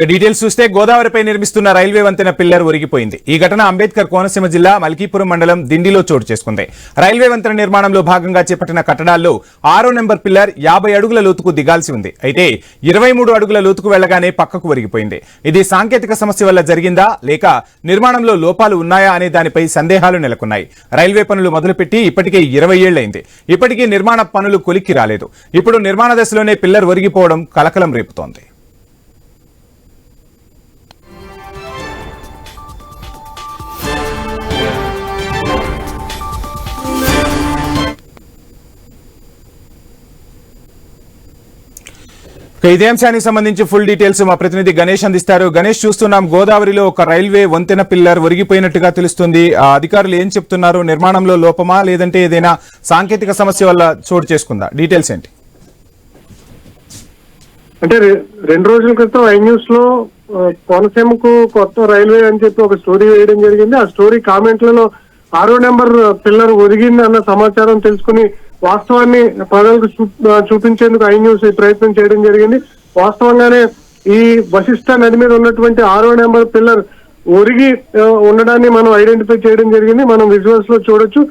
Details చూస్తే గోదావరిపై నిర్మిస్తున్న railway వంతెన పిల్లర్ ఒరిగిపోయింది. ఈ ఘటన అంబేద్కర్ కోనసీమ జిల్లా మల్కీపురం మండలం దిండిలో చోటు చేసుకుంది. రైల్వే వంతెన నిర్మాణంలో భాగంగా చేపట్టిన కట్టడాల్లో 6వ నెంబర్ పిల్లర్ 50 అడుగుల లోతుకు దిగాల్సి ఉంది. అయితే 23 అడుగుల లోతుకు వెళ్లగానే పక్కకు ఒరిగిపోయింది. ఇది సాంకేతిక సమస్య వల్ల జరిగిందా లేక నిర్మాణంలో లోపాలు ఉన్నాయా అనే దానిపై సందేహాలు నెలకొన్నాయి. రైల్వే పనులు మొదలుపెట్టి ఇప్పటికే 20 ఏళ్లైంది. ఇప్పటికీ నిర్మాణ పనులు కొలిక్కి రాలేదు. ఇప్పుడు నిర్మాణ దశలోనే పిల్లర్ ఒరిగిపోవడం కలకలం రేపుతోంది. ఇదే అంశానికి సంబంధించి ఫుల్ డీటెయిల్స్ మా ప్రతినిధి గణేష్ అందిస్తారు. గణేష్, చూస్తున్నాం గోదావరిలో ఒక రైల్వే వంతెన పిల్లర్ ఒరిగిపోయినట్టుగా తెలుస్తుంది. అధికారులు ఏం చెప్తున్నారు? నిర్మాణంలో లోపమా లేదంటే ఏదైనా సాంకేతిక సమస్య వల్ల చోటు చేసుకుందా? డీటెయిల్స్ ఏంటి? అంటే 2 రోజుల క్రితం ఐ న్యూస్ లో కోనసీమకు కొత్త రైల్వే అని చెప్పి ఒక స్టోరీ వేయడం జరిగింది. ఆ స్టోరీ కామెంట్లలో 6వ నెంబర్ పిల్లర్ ఒరిగింది అన్న సమాచారం తెలుసుకుని వాస్తవాన్ని ప్రజలకు చూపించేందుకు ఐ న్యూస్ ప్రయత్నం చేయడం జరిగింది. వాస్తవంగానే ఈ వశిష్ఠ నది మీద ఉన్నటువంటి 6వ నెంబర్ పిల్లర్ ఒరిగి ఉండడాన్ని మనం ఐడెంటిఫై చేయడం జరిగింది. మనం విజువల్స్ లో చూడొచ్చు.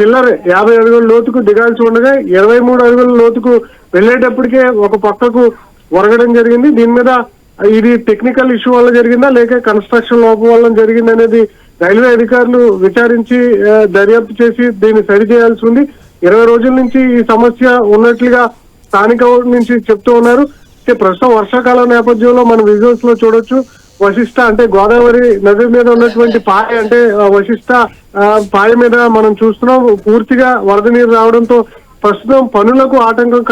పిల్లర్ 50 అడుగుల లోతుకు దిగాల్సి ఉండగా 23 అడుగుల లోతుకు వెళ్లేటప్పటికే ఒక పక్కకు ఒరగడం జరిగింది. దీని మీద ఇది టెక్నికల్ ఇష్యూ వల్ల జరిగిందా లేక కన్స్ట్రక్షన్ లోపం వల్ల జరిగింది అనేది రైల్వే అధికారులు విచారించి దర్యాప్తు చేసి దీన్ని సరిచేయాల్సి ఉంది. 20 రోజుల నుంచి ఈ సమస్య ఉన్నట్లుగా స్థానిక నుంచి చెప్తూ ఉన్నారు. ప్రస్తుతం వర్షాకాలం నేపథ్యంలో మనం విజువల్స్ లో చూడొచ్చు. వశిష్ఠ అంటే గోదావరి నది మీద ఉన్నటువంటి పాయ అంటే వశిష్ఠ పాయ మీద మనం చూస్తున్నాం. పూర్తిగా వరద నీరు రావడంతో ప్రస్తుతం పనులకు ఆటంకం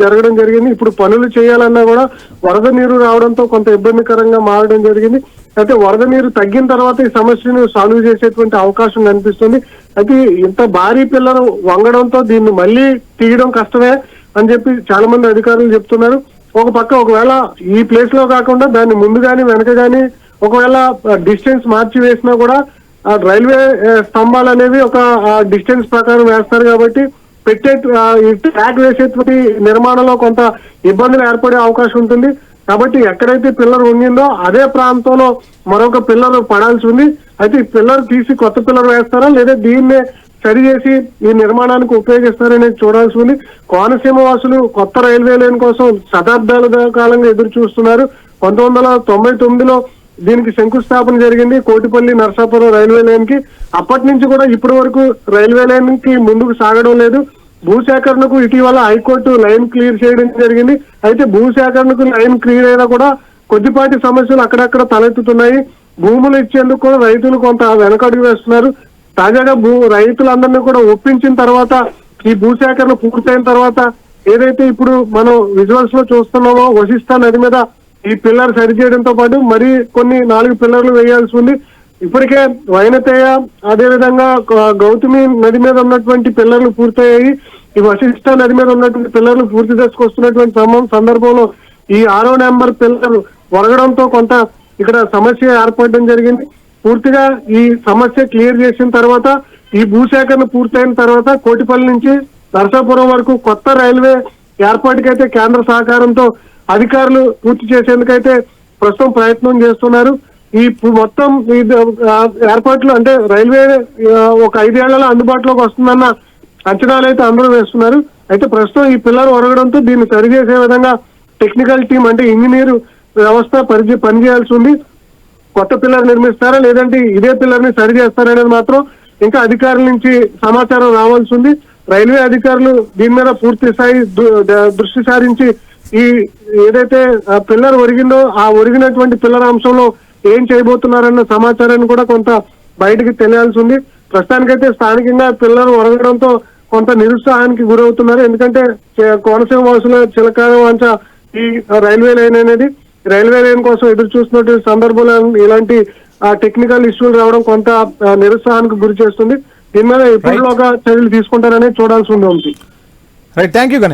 జరగడం జరిగింది. ఇప్పుడు పనులు చేయాలన్నా కూడా వరద నీరు రావడంతో కొంత ఇబ్బందికరంగా మారడం జరిగింది. అయితే వరద నీరు తగ్గిన తర్వాత ఈ సమస్యను సాల్వ్ చేసేటువంటి అవకాశం కనిపిస్తుంది. అయితే ఇంత భారీ పిల్లలు వంగడంతో దీన్ని మళ్ళీ తీయడం కష్టమే అని చెప్పి చాలా మంది అధికారులు చెప్తున్నారు. ఒక పక్క ఒకవేళ ఈ ప్లేస్ లో కాకుండా దాన్ని ముందు గాని వెనక గాని ఒకవేళ డిస్టెన్స్ మార్చి వేసినా కూడా రైల్వే స్తంభాలు అనేవి ఒక డిస్టెన్స్ ప్రకారం వేస్తారు కాబట్టి పెట్టే ఈ ట్రాక్ వేసేటువంటి నిర్మాణంలో కొంత ఇబ్బందులు ఏర్పడే అవకాశం ఉంటుంది. కాబట్టి ఎక్కడైతే పిల్లర్ ఉండిందో అదే ప్రాంతంలో మరొక పిల్లర్ పడాల్సి ఉంది. అయితే ఈ పిల్లర్ తీసి కొత్త పిల్లర్ వేస్తారా లేదా దీన్నే సరి చేసి ఈ నిర్మాణానికి ఉపయోగిస్తారనేది చూడాల్సి ఉంది. కోనసీమ వాసులు కొత్త రైల్వే లైన్ కోసం శతాబ్దాల కాలంగా ఎదురు చూస్తున్నారు. 1999లో దీనికి శంకుస్థాపన జరిగింది కోటిపల్లి నర్సాపురం రైల్వే లైన్ కి. అప్పటి నుంచి కూడా ఇప్పటి వరకు రైల్వే లైన్ కి ముందుకు సాగడం లేదు. భూసేకరణకు ఇటీవల హైకోర్టు లైన్ క్లియర్ చేయడం జరిగింది. అయితే భూసేకరణకు లైన్ క్లియర్ అయినా కూడా కొద్దిపాటి సమస్యలు అక్కడక్కడ తలెత్తుతున్నాయి. భూములు ఇచ్చేందుకు కూడా రైతులు కొంత వెనకడుగు వేస్తున్నారు. తాజాగా రైతులందరినీ కూడా ఒప్పించిన తర్వాత ఈ భూసేకరణ పూర్తయిన తర్వాత ఏదైతే ఇప్పుడు మనం విజువల్స్ లో చూస్తున్నామో వశిష్ఠ నది మీద ఈ పిల్లర్ సరి చేయడంతో పాటు మరి కొన్ని 4 పిల్లర్లు వేయాల్సి ఉంది. ఇప్పటికే వైనతేయ అదేవిధంగా గౌతమి నది మీద ఉన్నటువంటి పిల్లర్లు పూర్తయ్యాయి. ఈ వశిష్ఠ నది మీద ఉన్నటువంటి పిల్లర్లు పూర్తి దశకు వస్తున్నటువంటి సందర్భంలో ఈ 6వ నెంబర్ పిల్లర్ ఒరగడంతో కొంత ఇక్కడ సమస్య ఏర్పడడం జరిగింది. పూర్తిగా ఈ సమస్య క్లియర్ చేసిన తర్వాత ఈ భూసేకరణ పూర్తయిన తర్వాత కోటిపల్లి నుంచి నరసాపురం వరకు కొత్త రైల్వే ఏర్పాటుకైతే కేంద్ర సహకారంతో అధికారులు పూర్తి చేసేందుకైతే ప్రస్తుతం ప్రయత్నం చేస్తున్నారు. ఈ మొత్తం ఏర్పాట్లు అంటే రైల్వే ఒక 5 ఏళ్లలో అందుబాటులోకి వస్తుందన్న అంచనాలు అయితే అందరూ వేస్తున్నారు. అయితే ప్రస్తుతం ఈ పిల్లర్ ఒరగడంతో దీన్ని సరిచేసే విధంగా టెక్నికల్ టీం అంటే ఇంజనీర్ వ్యవస్థ పనిచేయాల్సి ఉంది. కొత్త పిల్లర్ నిర్మిస్తారా లేదంటే ఇదే పిల్లర్ ని సరి చేస్తారనేది మాత్రం ఇంకా అధికారుల నుంచి సమాచారం రావాల్సి ఉంది. రైల్వే అధికారులు దీని మీద పూర్తి స్థాయి దృష్టి సారించి ఈ ఏదైతే పిల్లర్ ఒరిగిందో ఆ ఒరిగినటువంటి పిల్లర్ అంశంలో ఏం చేయబోతున్నారన్న సమాచారాన్ని కూడా కొంత బయటకు తెలియాల్సి ఉంది. ప్రస్తుతానికైతే స్థానికంగా పిల్లలు ఒరగడంతో కొంత నిరుత్సాహానికి గురవుతున్నారు. ఎందుకంటే కోనసీమ వాసుల చిలకాల వాంఛ ఈ రైల్వే లైన్ అనేది. రైల్వే లైన్ కోసం ఎదురు చూస్తున్నటువంటి సందర్భంలో ఇలాంటి టెక్నికల్ ఇష్యూలు రావడం కొంత నిరుత్సాహానికి గురి చేస్తుంది. దీని మీద ఎప్పటిలోగా చర్యలు తీసుకుంటారనే చూడాల్సి ఉంది. Right, thank you Ganesh.